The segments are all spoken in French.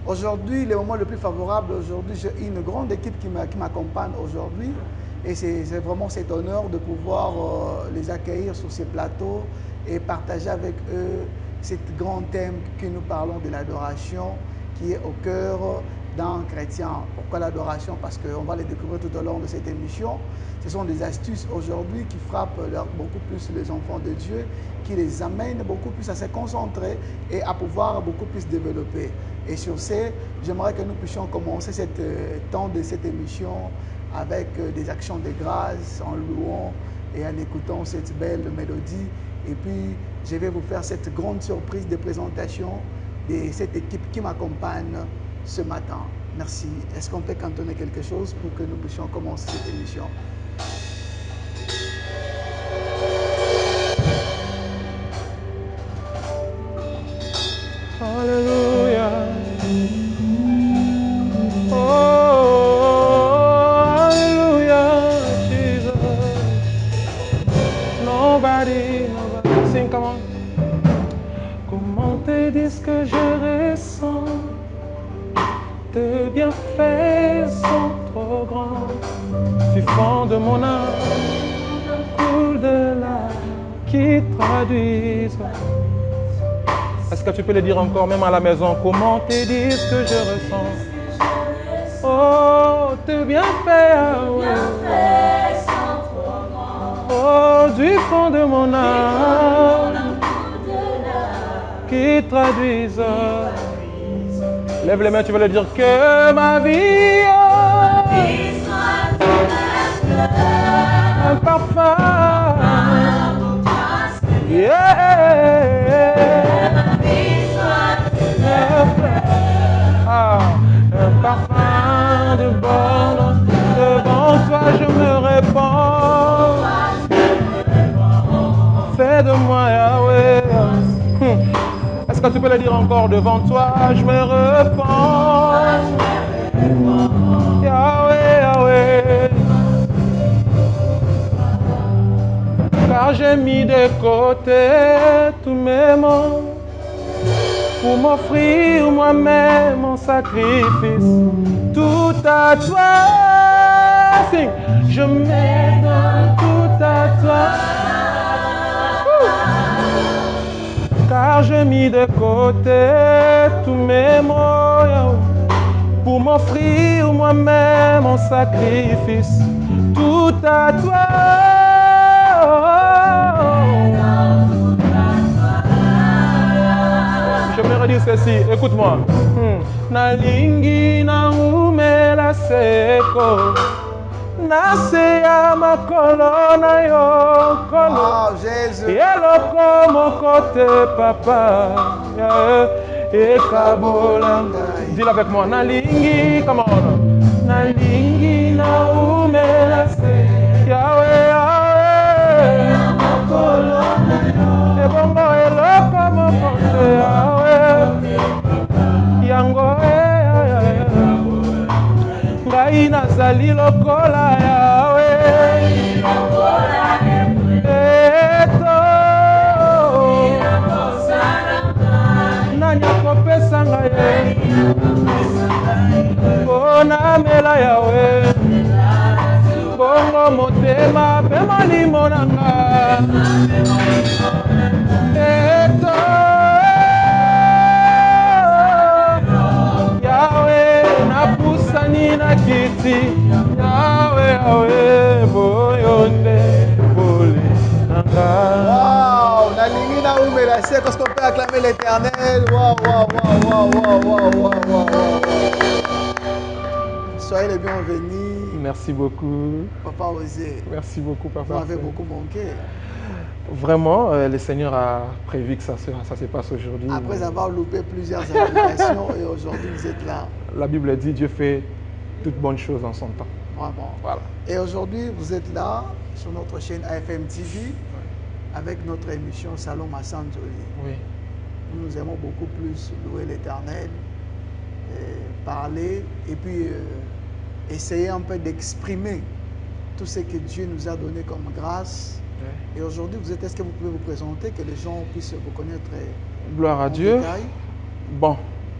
Aujourd'hui, le moment le plus favorable, aujourd'hui, j'ai une grande équipe qui m'accompagne aujourd'hui. Et c'est vraiment cet honneur de pouvoir les accueillir sur ces plateaux et partager avec eux ce grand thème que nous parlons de l'adoration qui est au cœur d'un chrétien. Pourquoi l'adoration? Parce qu'on va les découvrir tout au long de cette émission. Ce sont des astuces aujourd'hui qui frappent beaucoup plus les enfants de Dieu, qui les amènent beaucoup plus à se concentrer et à pouvoir beaucoup plus développer. Et sur ce, j'aimerais que nous puissions commencer cette temps de cette émission avec des actions de grâce, en louant et en écoutant cette belle mélodie. Et puis, je vais vous faire cette grande surprise de présentation de cette équipe qui m'accompagne ce matin. Merci. Est-ce qu'on peut cantonner quelque chose pour que nous puissions commencer cette émission? Hallelujah. Oh, hallelujah, Jesus. Nobody. Sing, come on. Comment te dire ce que je ressens? Tes bienfaits sont trop grands. Du fond de mon âme, coule de larmes qui traduisent. Est-ce que tu peux le dire encore, même à la maison? Comment te dire ce que je ressens? Oh, tes bienfaits, sont trop grands. Oh, du fond de mon âme, qui traduisent. Lève les mains, tu veux le dire que ma vie, un parfum. Un parfum de bonheur, devant toi je me répands. Fais de moi Yahweh. Est-ce que tu peux le dire encore? Devant toi je me répands. Yahweh, Yahweh. Car j'ai mis de côté tous mes maux pour m'offrir moi-même en sacrifice. Tout à toi, sing. Je me donne tout à toi. Car j'ai mis de côté tous mes maux pour m'offrir moi-même en sacrifice. Tout à toi. Je me redis ceci, écoute-moi. Nalingi na umela seko, naseya makolo na yo kolo. Oh, Jésus. Yeloko mokote papa, ekabolanga. Dis-le avec moi. Nalingi, come on. Nalingi na umela seko, Yahweh, Yahweh. Ebongo eloko mokote Yahweh. Yango ngai nazali lokola Yahweh. Eto nani akopesa ngai mpona mela Yahweh. Bongo motema pe molimo na nga. Eto Yahweh napusani na kiti. Yahweh, Yahweh boyonde boli na nga. Wow, nalingi na umela seko. Est-ce qu'on peut acclamer l'Éternel? Wow, wow, wow, wow, wow, wow, wow, wow. Soyez les bienvenus. Merci beaucoup. Papa Osé. Merci beaucoup, papa. Vous m'avez beaucoup manqué. Vraiment, le Seigneur a prévu que ça se passe aujourd'hui. Après avoir loupé plusieurs invitations et aujourd'hui vous êtes là. La Bible dit Dieu fait toutes bonnes choses en son temps. Vraiment. Voilà. Et aujourd'hui vous êtes là sur notre chaîne AFM TV avec notre émission Salon Massanjoli. Oui. Nous aimons beaucoup plus louer l'Éternel, parler et puis essayer un peu d'exprimer tout ce que Dieu nous a donné comme grâce. Et aujourd'hui, est-ce que vous pouvez vous présenter, que les gens puissent vous connaître? Gloire à Dieu. Détail? Bon,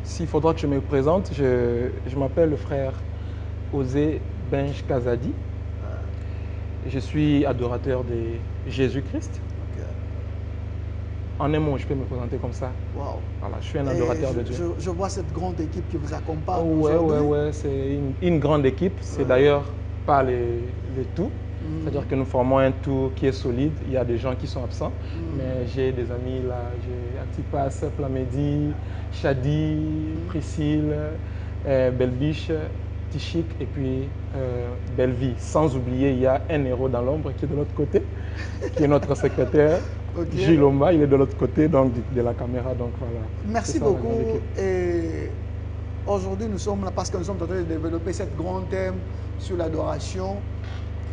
s'il faudra que je me présente, je m'appelle le frère Osé Benj Kazadi. Je suis adorateur de Jésus-Christ. En un mot, je peux me présenter comme ça. Wow. Voilà, je suis un adorateur de Dieu. Je vois cette grande équipe qui vous accompagne. Ouais, c'est une grande équipe. C'est d'ailleurs pas le tout. C'est-à-dire que nous formons un tout qui est solide. Il y a des gens qui sont absents, mais j'ai des amis là. J'ai Antipas, Plamedi, Chadi, Priscille, Belbiche, Tichik et puis Bellevie. Sans oublier, il y a un héros dans l'ombre qui est de l'autre côté, qui est notre secrétaire. Okay. Gilles Omba, il est de l'autre côté donc, de la caméra. Donc, voilà. Merci beaucoup. Et aujourd'hui, nous sommes là parce que nous sommes en train de développer cette grande thème sur l'adoration.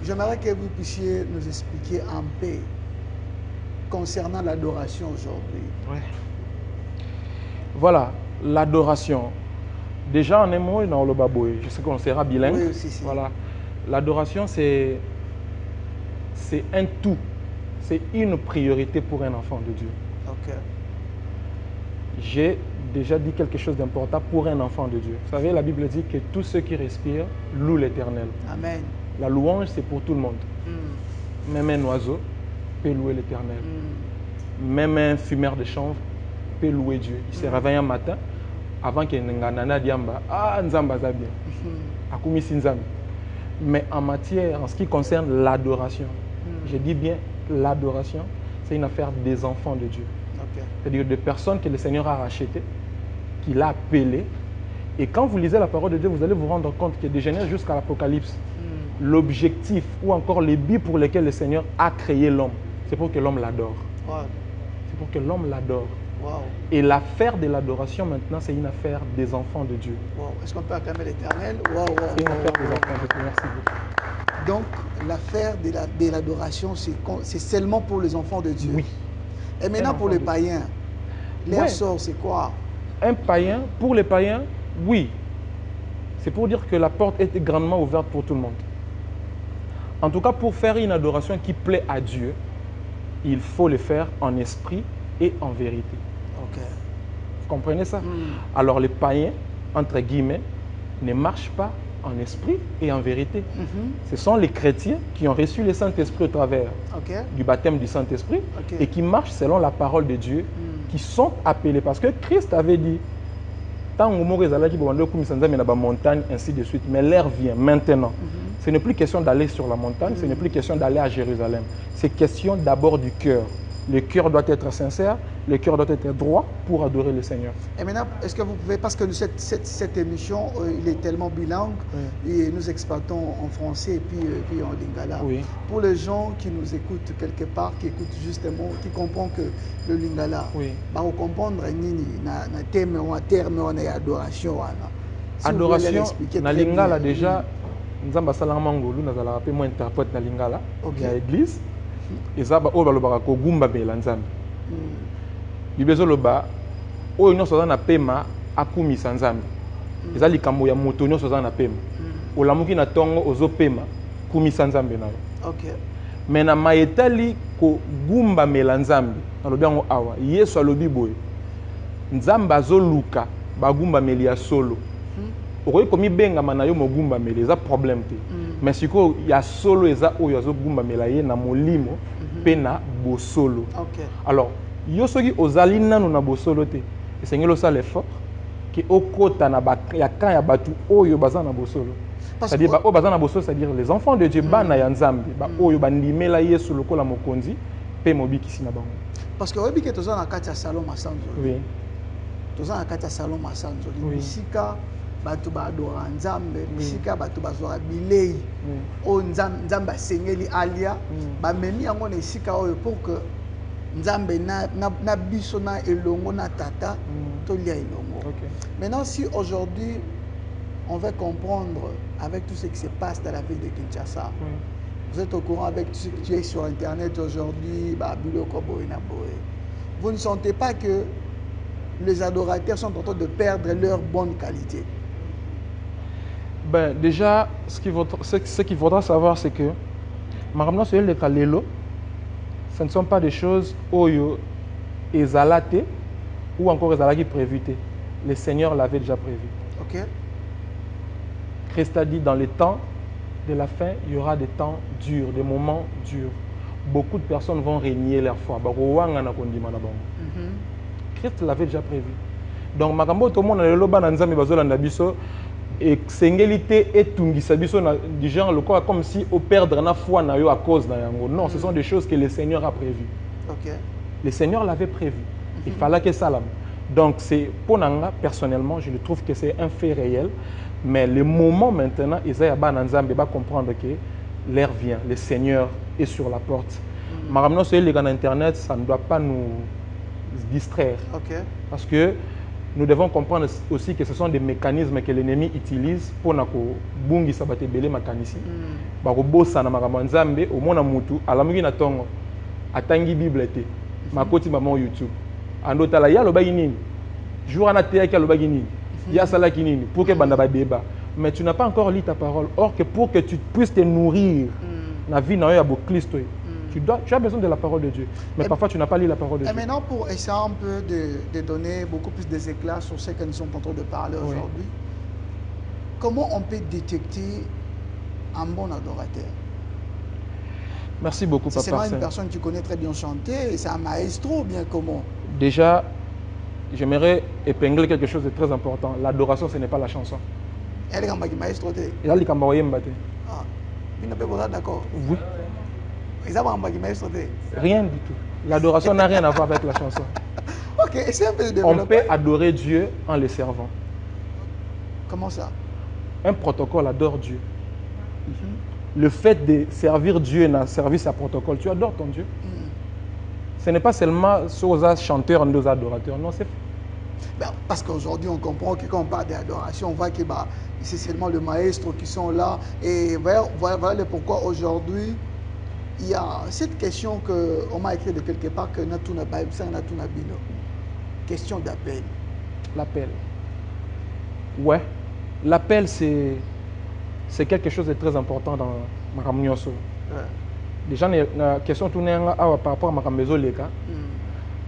J'aimerais que vous puissiez nous expliquer un peu concernant l'adoration aujourd'hui. Ouais. Voilà, l'adoration. Déjà, en un mot, dans le baboué, je sais qu'on sera bilingue. Oui, si. Voilà. L'adoration, c'est un tout. C'est une priorité pour un enfant de Dieu. Okay. J'ai déjà dit quelque chose d'important pour un enfant de Dieu. Vous savez, la Bible dit que tous ceux qui respirent louent l'Éternel. Amen. La louange, c'est pour tout le monde. Même un oiseau peut louer l'Éternel. Même un fumeur de chanvre peut louer Dieu. Il se réveille un matin avant que Nganana Diamba, ah, Nzamba za bien. Akumi Sinzami. Mais en matière, en ce qui concerne l'adoration, je dis bien l'adoration, c'est une affaire des enfants de Dieu. Okay. C'est-à-dire des personnes que le Seigneur a rachetées, qu'il a appelées. Et quand vous lisez la parole de Dieu, vous allez vous rendre compte que de Genèse jusqu'à l'Apocalypse, l'objectif ou encore les buts pour lesquels le Seigneur a créé l'homme, c'est pour que l'homme l'adore. Wow. C'est pour que l'homme l'adore. Wow. Et l'affaire de l'adoration maintenant, c'est une affaire des enfants de Dieu. Wow. Est-ce qu'on peut acclamer l'Éternel? Wow. C'est une affaire des enfants de Dieu. Merci beaucoup. Donc, l'affaire de l'adoration, c'est seulement pour les enfants de Dieu. Oui. Et maintenant, pour les païens, leur sort, c'est quoi? Un païen, pour les païens, oui. C'est pour dire que la porte est grandement ouverte pour tout le monde. En tout cas, pour faire une adoration qui plaît à Dieu, il faut le faire en esprit et en vérité. Okay. Vous comprenez ça? Alors, les païens, entre guillemets, ne marchent pas en esprit et en vérité. Ce sont les chrétiens qui ont reçu le Saint-Esprit au travers du baptême du Saint-Esprit et qui marchent selon la parole de Dieu, qui sont appelés. Parce que Christ avait dit, tant montagne, ainsi de suite, mais l'heure vient maintenant. Ce n'est plus question d'aller sur la montagne, ce n'est plus question d'aller à Jérusalem. C'est question d'abord du cœur. Le cœur doit être sincère, le cœur doit être droit pour adorer le Seigneur. Et maintenant, est-ce que vous pouvez, parce que cette émission, il est tellement bilingue, et nous exploitons en français et puis en lingala. Oui. Pour les gens qui nous écoutent quelque part, qui écoutent justement, qui comprennent que le lingala, bah, on comprendre na thème ou un terme on est adoration. Si adoration, na lingala déjà, nzamba salama ngolu nazala pe moi interprète na lingala, il y a l'église. Ezaba o balobaka ko gumba bela nzambe. Bibezo loba o nyonso za na pema akumisa nzambe. Eza likambo ya moto nyonso za na pema. Olamuki na tongo ozo pema kumisa nzambe na yo. Okay. Mais na maetali ko gumba mela nzambe. Nalobi yango awa Yesu alobi boye. Nzamba azoluka bagumba meli ya solo. Okoki komi bengama na yo mogumba meli eza problème te. Mais siko ya solo eza oyo azogumba mela ye na molimo pe na bosolo. Okay. Alors yo soki ozali nanu na bosolo te esengeli osala l'effort ki okota na ya kan ya batu oyo baza na bosolo. C'est-à-dire ba oyo baza na bosolo, c'est-à-dire les enfants de Dieu bana ya nzambe ba oyo bandimela Yesu lokola mokonzi pe mobikisi na bango. Parce que oyebi ke toza na kati ya salon masanzo. Oui. Toza na kati ya salon masanzo. Bisika bato badora nzambe, bisika bato bazwaka bilei o nzambe asengeli alia bamemi yango na esika oyo pour que nzambe na biso na elongo na tata tolia elongo. Maintenant, si aujourd'hui on veut comprendre avec tout ce qui se passe dans la ville de Kinshasa, vous êtes au courant avec tout ce qui est sur internet aujourd'hui, vous ne sentez pas que les adorateurs sont en train de perdre leur bonne qualité? Ben, déjà, ce qu'il faudra savoir, c'est que Maramna sur le Kalelo, ce ne sont pas des choses oyo ezalate ou encore ezalaki prévuité. le Seigneur l'avait déjà prévu. Ok. Christ a dit, dans les temps de la fin, il y aura des temps durs, des moments durs. Beaucoup de personnes vont régner leur foi. Christ l'avait déjà prévu. Donc, makambo tout le monde a le loba nanzami bazolanda biso et sengélité et tungisa biso du genre le corps comme si au perdre na foi na yo à cause na yango. Non, ce sont des choses que le Seigneur a prévues. Ok. Le Seigneur l'avait prévu. Il fallait que ça l'aime. Donc, c'est pour Nanga, personnellement, je trouve que c'est un fait réel. Mais le moment maintenant, Isaïa Bananzambe va comprendre que l'air vient, le Seigneur est sur la porte. Maintenant, sur les Internet, ça ne doit pas nous distraire. Ok. Parce que nous devons comprendre aussi que ce sont des mécanismes que l'ennemi utilise pour nous bungi sabate belé makanisi. Bako bossa na makambo au mona mutu alamuki na tongo atangi bible te makoti maman YouTube ando tala ya lobaki nini jour ana te ya lobaki nini ya sala ki nini pour que banda ba débat mais tu n'as pas encore lu ta parole or que pour que tu puisses te nourrir la vie na yo ya bo Christ tu as besoin de la parole de Dieu. Mais parfois, tu n'as pas lu la parole de Dieu. Et maintenant, pour essayer un peu de donner beaucoup plus d'éclat sur ce que nous sommes en train de parler aujourd'hui, comment on peut détecter un bon adorateur? Merci beaucoup, Papa. C'est une personne qui connaît très bien chanter, c'est un maestro, bien comment? Déjà, j'aimerais épingler quelque chose de très important. L'adoration, ce n'est pas la chanson. Elle est un maestro. Elle est un maestro. Ah, vous n'êtes pas d'accord? Oui. Rien du tout. L'adoration n'a rien à voir avec la chanson. Ok, essaye un peu de développer. On peut adorer Dieu en le servant. Comment ça? Un protocole adore Dieu. Le fait de servir Dieu dans un service à protocole, tu adores ton Dieu. Ce n'est pas seulement aux chanteurs, aux adorateurs. Non, c'est parce qu'aujourd'hui, on comprend que quand on parle d'adoration, on voit que c'est seulement le maestro qui sont là. Et voilà pourquoi aujourd'hui, il y a cette question qu'on m'a écrit de quelque part que Natuna Bible, c'est Natuna Bino. Question d'appel. L'appel. Ouais. L'appel, c'est quelque chose de très important dans ma communauté. Déjà, la question par rapport à ma communauté,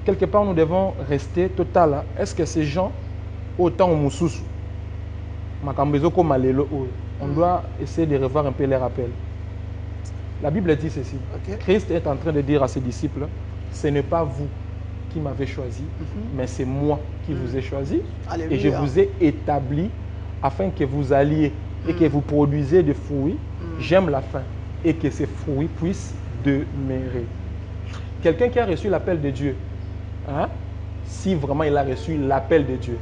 quelque part, nous devons rester total. Est-ce que ces gens, autant au Moussous, ma communauté comme à l'élo, on doit essayer de revoir un peu leur appel. La Bible dit ceci. Christ est en train de dire à ses disciples, ce n'est pas vous qui m'avez choisi, mais c'est moi qui vous ai choisi. Alléluia. Et je vous ai établi afin que vous alliez et que vous produisez des fruits. J'aime la fin et que ces fruits puissent demeurer. Quelqu'un qui a reçu l'appel de Dieu, hein, si vraiment il a reçu l'appel de Dieu,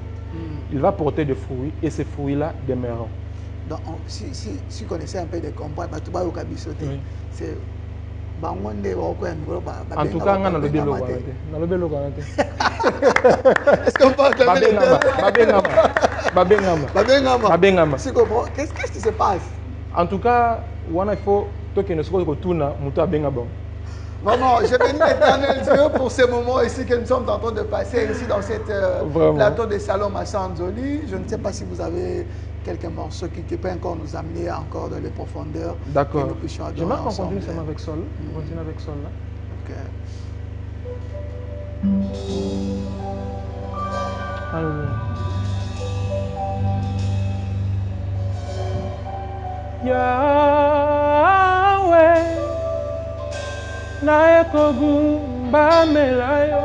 il va porter des fruits et ces fruits-là demeureront. Donc, si vous connaissez un peu de combat, c'est... En tout cas, on a le bélo. Est-ce qu'on parle de Babengama. Qu'est-ce qui se passe? En tout cas, il faut que nous soyons retournés à Bengama. Vraiment, je bénis l'Éternel Dieu pour ce moment ici que nous sommes en train de passer ici dans cette plateau de Salom à Sanzoli. Je ne sais pas si vous avez quelques morceaux qui peuvent encore nous amener encore dans les profondeurs. D'accord. J'aimerais qu'on continue seulement avec Sol. On continue avec Sol là. Ok. Alléluia. Yahweh, nae kogumba melayo,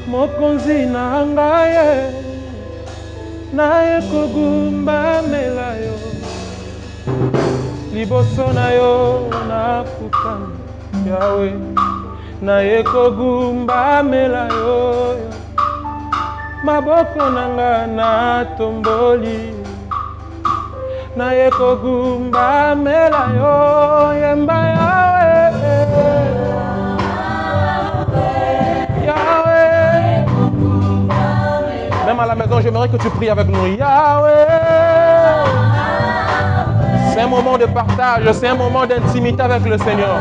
mokonzi na ngaye, nae kogumba melayo, liboso na yo na kukana, Yahweh, nae kogumba melayo, maboko nanga na tomboli. Na yeko gumba mela yo yemba Yahweh. Même à la maison, j'aimerais que tu pries avec nous. Yahweh. C'est un moment de partage, c'est un moment d'intimité avec le Seigneur.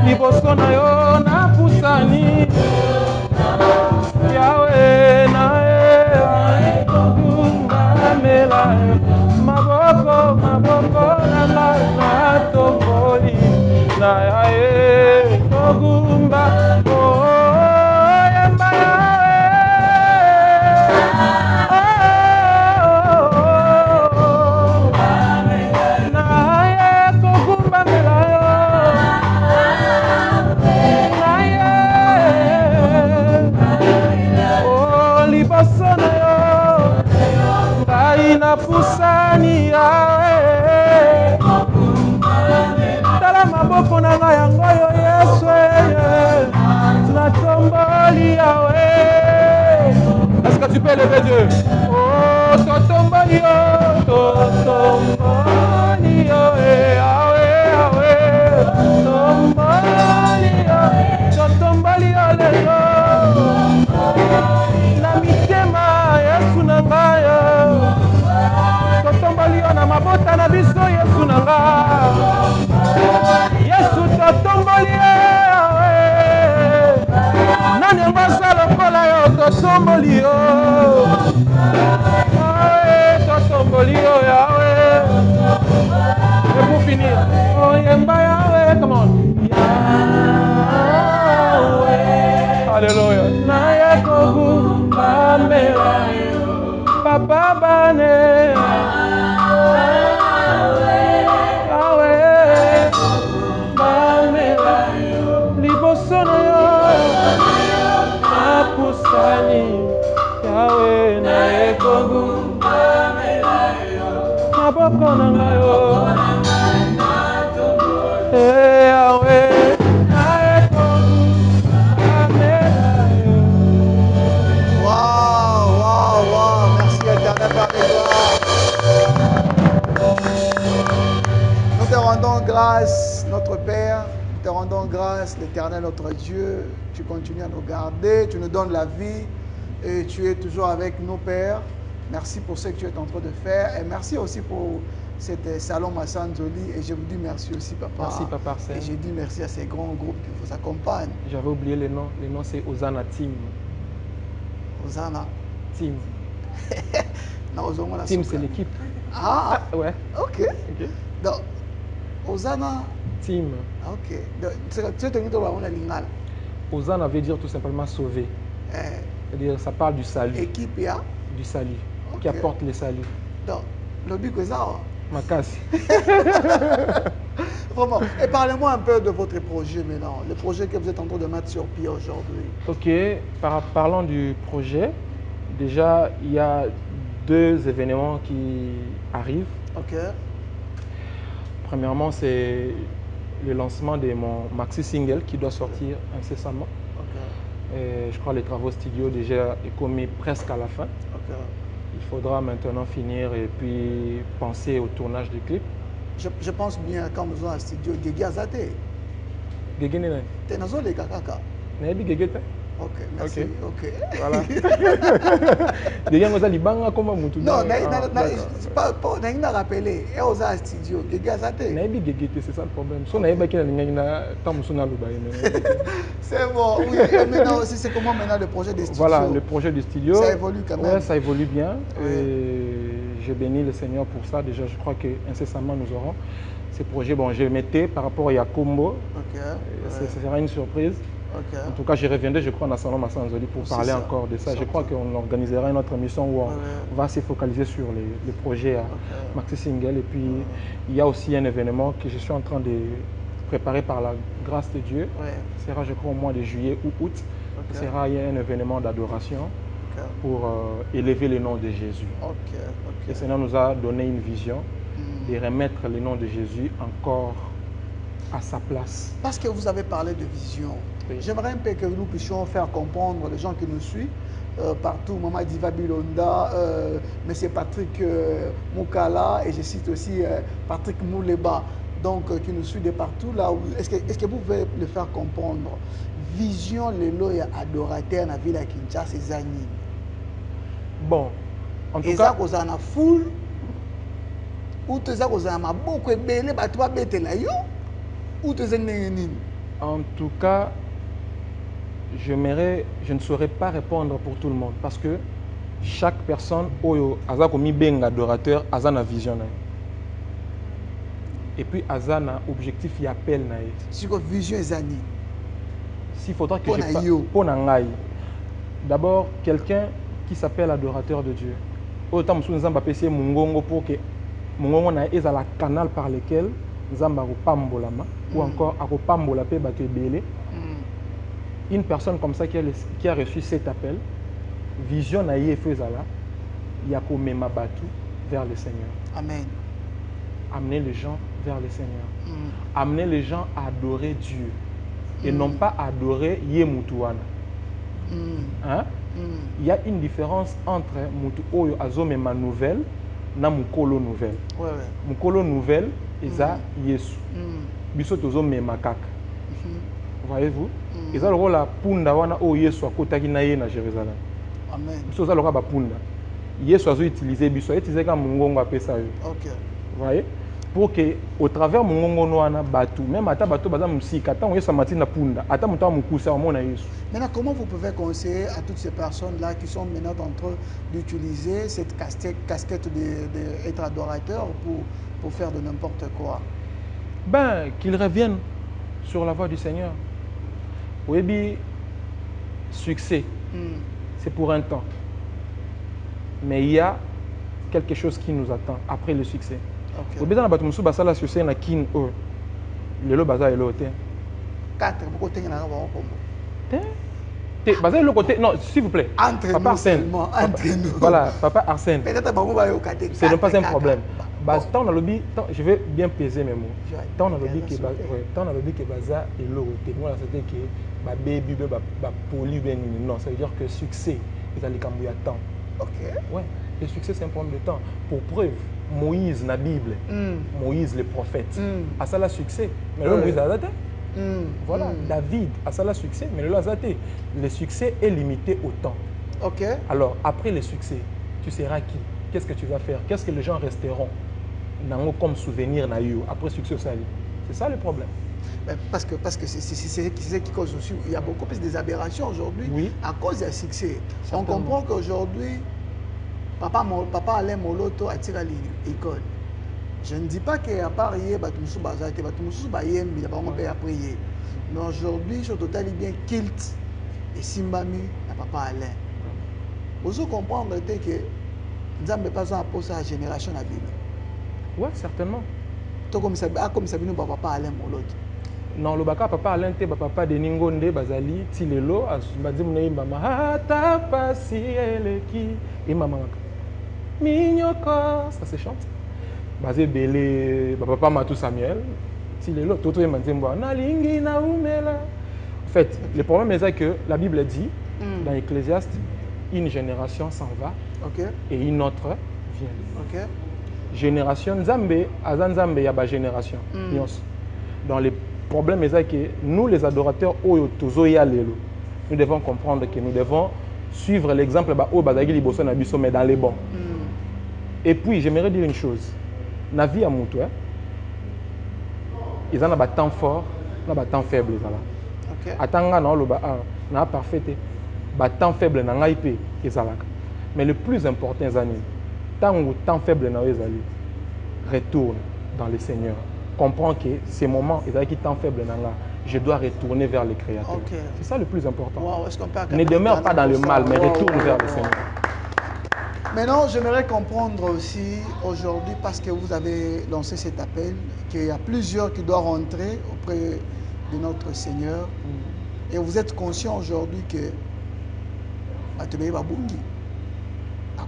Liboso na yo na pusani. Yahweh na yeko gumba mela yo. Maboko na tokoli na yae kogumba oh yemba yae napusani yawe tala maboko na ngai yango yo Yesu natomboli yawe. Est-ce que tu peux lever Dieu? Oh totomboli yo yawe yawe totomboli yo lelo na mitema Yesu na ngai totomboli yo na mabota na biso Yesu na ngai Yesu totomboli yawe nani yango asala lokola yo totomboli yo totomboli yo yawe. Et pour finir, oh yemba yawe, come on. Yahweh, alléluia. Na yakobu bamela yo, papa bane. Yahweh, bamela yo, liboso na yo, apusani. Yahweh, na yakobu bamela yo, maboko na ngayo. Merci Éternel par les gloires. Nous te rendons grâce, notre Père. Nous te rendons grâce, l'Éternel, notre Dieu. Tu continues à nous garder, tu nous donnes la vie et tu es toujours avec nous, Père. Merci pour ce que tu es en train de faire et merci aussi pour cet salon Massanzoli et je vous dis merci aussi papa. Merci papa Arsène. Et je dis merci à ces grands groupes qui vous accompagnent. J'avais oublié les noms. Les noms c'est Ozana Team. Ozana Team. Non, Team c'est l'équipe. Ah ouais. Ok. Donc Ozana Team. Ok. Donc tu te dis que lingala. Ozana veut dire tout simplement sauver. C'est-à-dire ça parle du salut. Équipe ya du salut. Okay. Qui apporte le salut. Donc le but que ça. Ma casse. Vraiment. Et parlez-moi un peu de votre projet maintenant, le projet que vous êtes en train de mettre sur pied aujourd'hui. Ok, parlons du projet. Déjà, il y a 2 événements qui arrivent. Ok. Premièrement, c'est le lancement de mon maxi single qui doit sortir incessamment. Ok. Et je crois que les travaux studio déjà est commis presque à la fin. Ok. Il faudra maintenant finir et puis penser au tournage du clip. Je pense bien quand nous sommes au studio, Gégé Azate. Gégé n'est pas. T'es dans les kakaka. N'est pas Gégé. Ok, merci. Ok. Voilà. Gégé nous a dit banga comme Moutou. Non, pas n'a rappelé. Et aux studio, Gégé Azate. N'est pas Gégé, c'est ça le problème. Si on n'a pas qu'il y a tant c'est bon. Oui. Et maintenant aussi, c'est comment maintenant le projet des studios. Voilà, le projet du studio. Ça évolue quand même. Ouais, ça évolue bien. Ouais. Et je bénis le Seigneur pour ça. Déjà, je crois qu'incessamment, nous aurons ces projets. Bon, je mettais par rapport à Yakombo. Ok. Ce sera une surprise. Okay. En tout cas, je reviendrai, je crois, dans Salon Massanzoli pour parler encore de ça. Je crois qu'on organisera une autre émission où on va se focaliser sur les projets Maxi Single. Et puis, il y a aussi un événement que je suis en train de préparer par la grâce de Dieu. Ce sera, je crois, au mois de juillet ou août. Ce sera un événement d'adoration pour élever le nom de Jésus. Le Seigneur nous a donné une vision de remettre le nom de Jésus encore à sa place. Parce que vous avez parlé de vision. Oui. J'aimerais un peu que nous puissions faire comprendre les gens qui nous suivent partout, Maman Diva Bilonda, M. Patrick Moukala et je cite aussi Patrick Mouleba, donc qui nous suivent de partout là. Est-ce que vous pouvez le faire comprendre? Vision lelo ya adorateur na ville à Kinshasa et Zani. Bon, en tout cas, ça cause na foule ou tu ça cause na maboko ebele batu ba betela yo ou tu zenengeni. En tout cas, je ne saurais pas répondre pour tout le monde parce que chaque personne oyo aza komi benga adorateur azana vision. Et puis azana objectif y appelle na ye. Si ko vision Zani. S'il faudra que je parle d'abord quelqu'un qui s'appelle adorateur de Dieu. Autant que nous avons appelé Mungongo pour que Mungongo na est la canal par lequel nous avons pambolama ou encore akopambola pe bato ebele. Une personne comme ça qui a reçu cet appel, vision na ye faisala, ya ko mema batu vers le Seigneur. Amen. Amener les gens vers le Seigneur. Amener les gens à adorer Dieu. Et non pas adorer Yemutuana. Hein? Il y a une différence entre Mutu Oyo Azomema nouvelle na Mukolo nouvelle. Mukolo nouvelle, eza Yesu. Biso tozomema kaka. Voyez-vous? Eza le rôle la punda wana o Yesu akotaki na ye na Jérusalem. Amen. Biso za loka ba punda. Yesu azo utiliser biso, utiliser ka mungongo apesa yo. OK. Voyez? Pour que au travers mungongo noana batu, même ata batu baza musika, ata Yesu matina punda, ata muta mukusa mona Yesu. Maintenant, comment vous pouvez conseiller à toutes ces personnes-là qui sont maintenant en train d'utiliser cette casquette d'être adorateur pour faire de n'importe quoi? Ben, qu'ils reviennent sur la voie du Seigneur. Oui, bien, succès, c'est pour un temps. Mais il y a quelque chose qui nous attend après le succès. Vous avez besoin de faire la succès na kin o. Le bazar est l'hôtel. 4 beaucoup de Basé le côté, non, s'il vous plaît. Entre Papa nous Arsène. seulement, entre nous. Voilà, Papa Arsène. Peut-être que ce n'est pas un problème. Tant on a lobby, je vais bien peser mes mots. Tant on a lobby que Baza et l'hôtel. Moi, c'était que ma baby, ma poli, non, ça veut dire que succès, ils allaient cambier à temps. Ok. Ouais, le succès, c'est un problème de temps. Pour preuve, Moïse, la Bible, Moïse, le prophète, a ça le succès. Mais là, Moïse a daté. Voilà, David a ça le succès, mais là, le succès est limité au temps. Ok. Alors, après le succès, tu seras qui? Qu'est-ce que tu vas faire? Qu'est-ce que les gens resteront comme souvenir après succès? C'est ça le problème. Parce que c'est ce qui cause aussi. Il y a beaucoup plus des aberrations aujourd'hui à cause du succès. On comprend qu'aujourd'hui, papa Alain Moloto a tiré l'école. Je ne dis pas qu'à part hier, mais aujourd'hui, je total bien kilt et simbami à papa Alain. Vous comprendre que nous n'avons pas apporté à la génération à la Bible. Oui, certainement. Comme ça, nous papa Alain Moloto. Non, le baka papa Alain te papa de Ningonde Bazali Tilelo azumbazi mama hata pasi eleki et maman mignoko ça se chante basé belé papa Matou Samuel Tilelo toto et manzembo na lingi na umela. En fait, le problème est que la Bible dit dans Ecclésiaste, une génération s'en va et une autre vient. Génération Nzambe azanzambe ya ba génération. Dans les problème est que nous, les adorateurs, nous devons comprendre que nous devons suivre l'exemple mais dans les bons. Et puis, j'aimerais dire une chose. Dans la vie à Moutou, ils ont un temps fort, un temps faible. Attends, parfait. Un temps faible, mais le plus important, tant que temps faible, retourne dans le Seigneur. Comprends que ces moments, qui sont faibles, je dois retourner vers le Créateur. C'est ça le plus important. Ne demeure pas dans le mal, mais retourne vers le Seigneur. Maintenant, j'aimerais comprendre aussi aujourd'hui, parce que vous avez lancé cet appel, qu'il y a plusieurs qui doivent rentrer auprès de notre Seigneur. Et vous êtes conscient aujourd'hui que à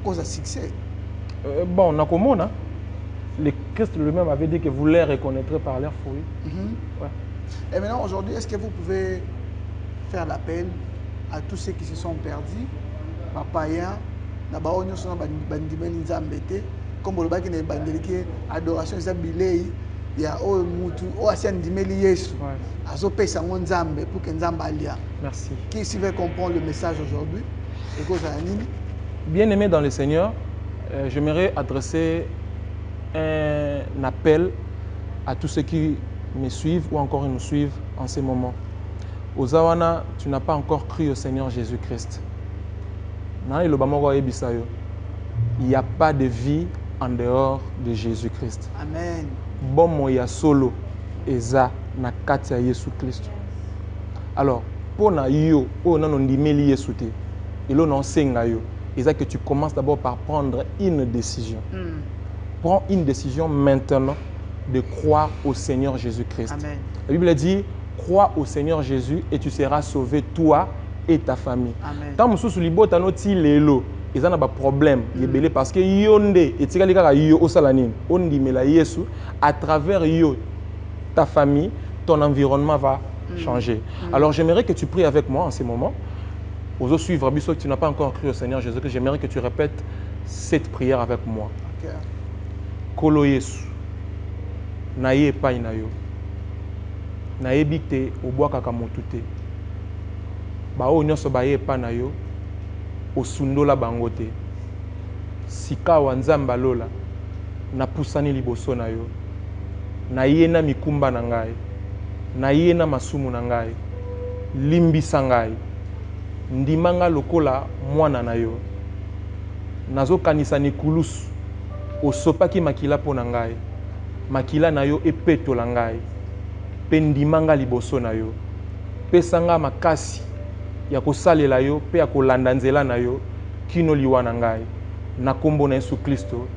cause du succès. Bon, on a comment, hein? Le Christ lui-même avait dit que vous les reconnaîtrez par leurs fruits. Et maintenant, aujourd'hui, est-ce que vous pouvez faire l'appel à tous ceux qui se sont perdus, papaïens, comme le bac n'est bandeliqué, adoration, il y a au mutu, au asien dimeli Yesu, azope sango nzambe pour que nzambe alia. Merci. Qui veut comprendre le message aujourd'hui? Bien aimé dans le Seigneur, j'aimerais adresser un appel à tous ceux qui me suivent ou encore nous suivent en ce moment. Ozawana, tu n'as pas encore cru au Seigneur Jésus-Christ. Il n'y a pas de vie en dehors de Jésus-Christ. Amen. Bon moya solo eza na kati ya Yesu Christ. Alors, pour na yo, o na ndimeli Yesu te. Elo na senga yo, eza que tu commences d'abord par prendre une décision. Prends une décision maintenant de croire au Seigneur Jésus-Christ. Amen. La Bible dit, crois au Seigneur Jésus et tu seras sauvé, toi et ta famille. Amen. Tant que tu libota noti lelo, ils ont un problème parce que yonde et tikali kaka yo osalanine on dit mais la Yesu à travers yo ta famille ton environnement va changer. Alors j'aimerais que tu pries avec moi en ce moment. Aux autres suivre que tu n'as pas encore cru au Seigneur Jésus, que j'aimerais que tu répètes cette prière avec moi. Okay. Kolo Yesu naye pa na yo nayebi te obwakaka motu te bao nyonso baye pa na yo osundola bango te sika wa nzamba lola napusani liboso na yo naye na mikumba na ngai naye na masumu na ngai limbisa ngai ndimanga lokola mwana na yo nazokanisa nikulusu osopaki makila po na ngai makila na yo epetola ngai pe ndimanga liboso na yo pesanga makasi ya kosalela yo pe ya kolanda nzela na yo kino liwa na ngai na kombo na Yesu Kristo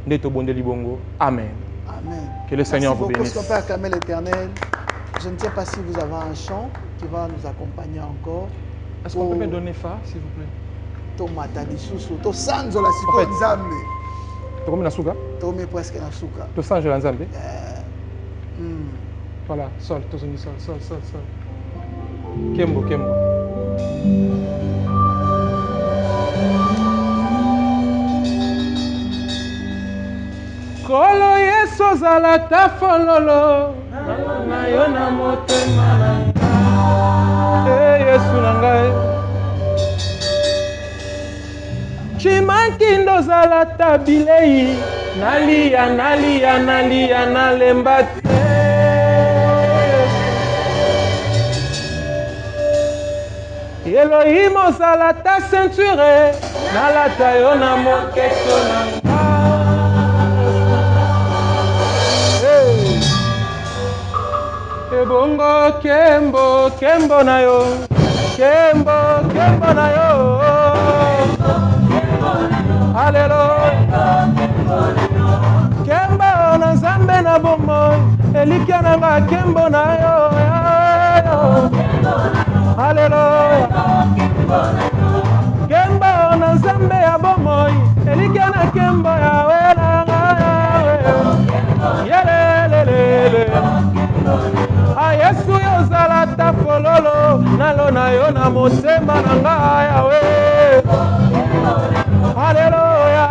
nde tobondeli bongo. Amen. Amen. Que le Seigneur vous bénisse. Merci beaucoup. Est-ce qu'on peut acclamer l'Éternel? Je ne sais pas si vous avez un chant qui va nous accompagner encore. Est-ce qu'on peut me donner fa, s'il vous plaît? Tomata lisusu, to sanzo la siko nzambe. Tokomi na suka? Tokomi presque na suka. To sanzo la nzambe? Voilà, sol, tozoni sol, sol, sol, sol. Kembo, kembo. Kolo Yesu ozala ta fololo na yo na motema na ngai Yesu na ngai chimankindo ozala ta bilei nalia nalia nalia nalemba te Elohim ozala ta ceinture nalata yo na moketo na ngai Ebongo kembo kembo na yo kembo kembo na yo Hallelujah kembo na nzambe na bomo elikia na nga kembo na yo Hallelujah kembo na nzambe ya bomo elikia na kembo ya wela yelelelele Yesu yozala ta fololo nalona yo na motema na ngai yawe Haleluya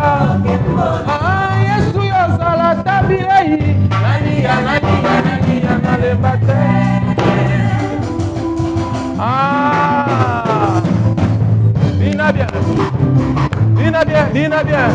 Yesu yozala ta bilei nalia nalia nalia nalemba te Dina bien Dina bien Dina bien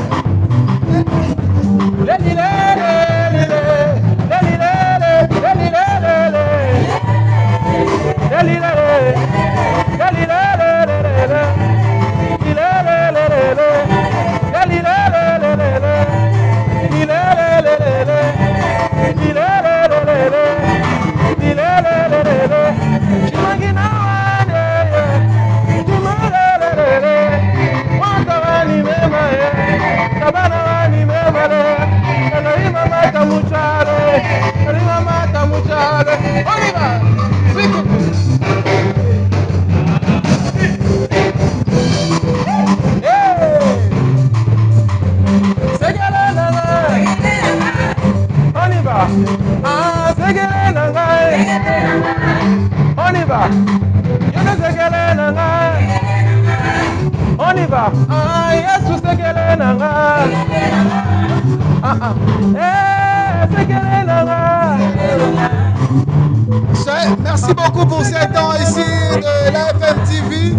Merci beaucoup pour ces temps ici de la FM TV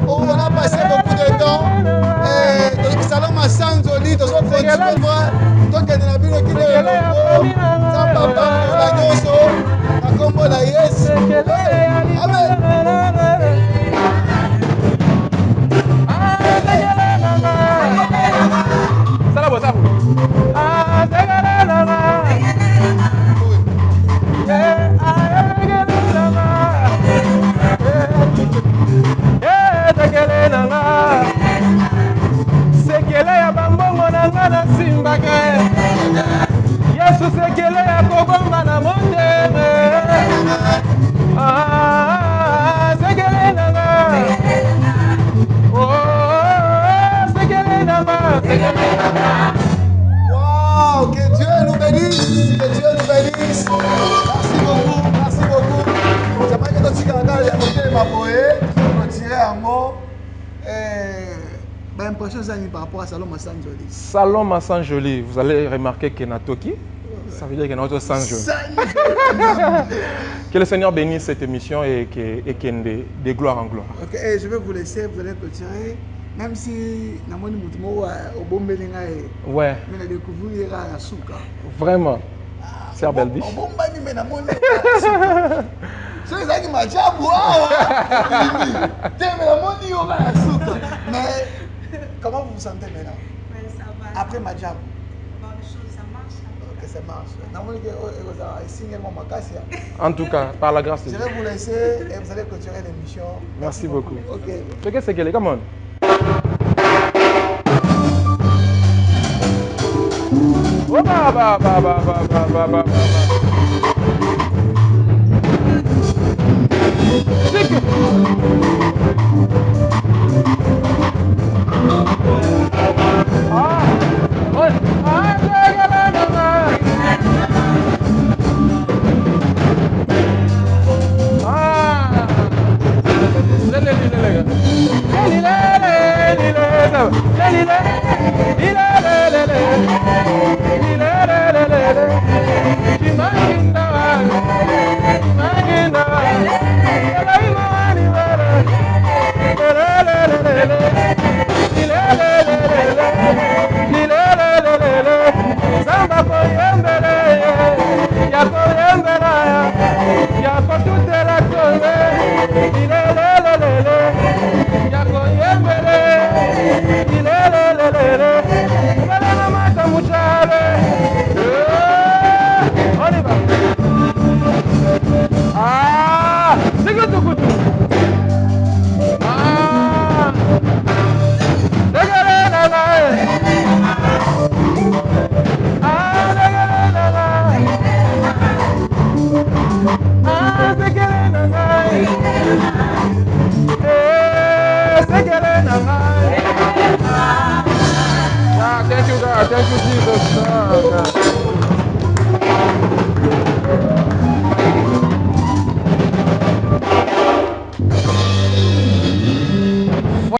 où on a passé beaucoup de temps. Donc, salon ma sanzoli, donc on continue de voir. Donc, il y a une qui est là. Papa, la nyoso, la combo, la yes. Amen. Sekele ya bambongo na nga na simbaka Yesu sekele ya kobomba na motema Wow, que Dieu nous bénisse. Que Dieu nous bénisse. Merci beaucoup. Merci beaucoup. J'aimerais que tu regardes la côté de ma poée. Retirer un mot. Impression par rapport à Salon Massan Jolie. Salon Massan Jolie, vous allez remarquer qu'il y a Toki. Ça veut dire qu'il y a notre sang Jolie. Que le Seigneur bénisse cette émission et qu'il y ait de gloire en gloire. Ok, je vais vous laisser, vous allez clôturer. Même si namoni mutumo au bon melinga ouais. Mais la découvrir à Souka. Vraiment. C'est belle biche. Au bon bani mais namoni. C'est ça qui m'a dit à boire. Mais namoni au à Souka. Mais comment vous vous sentez maintenant? Ouais, ça va. Après ma job. Bon, les choses, ça marche. Ok, ça marche. Namoni que signalement ma casse. En tout cas, par la grâce de Dieu. Dieu. Je vais vous laisser et vous allez clôturer l'émission. Merci beaucoup. Ok. Qu'est-ce que c'est? Come on. Oh, bah.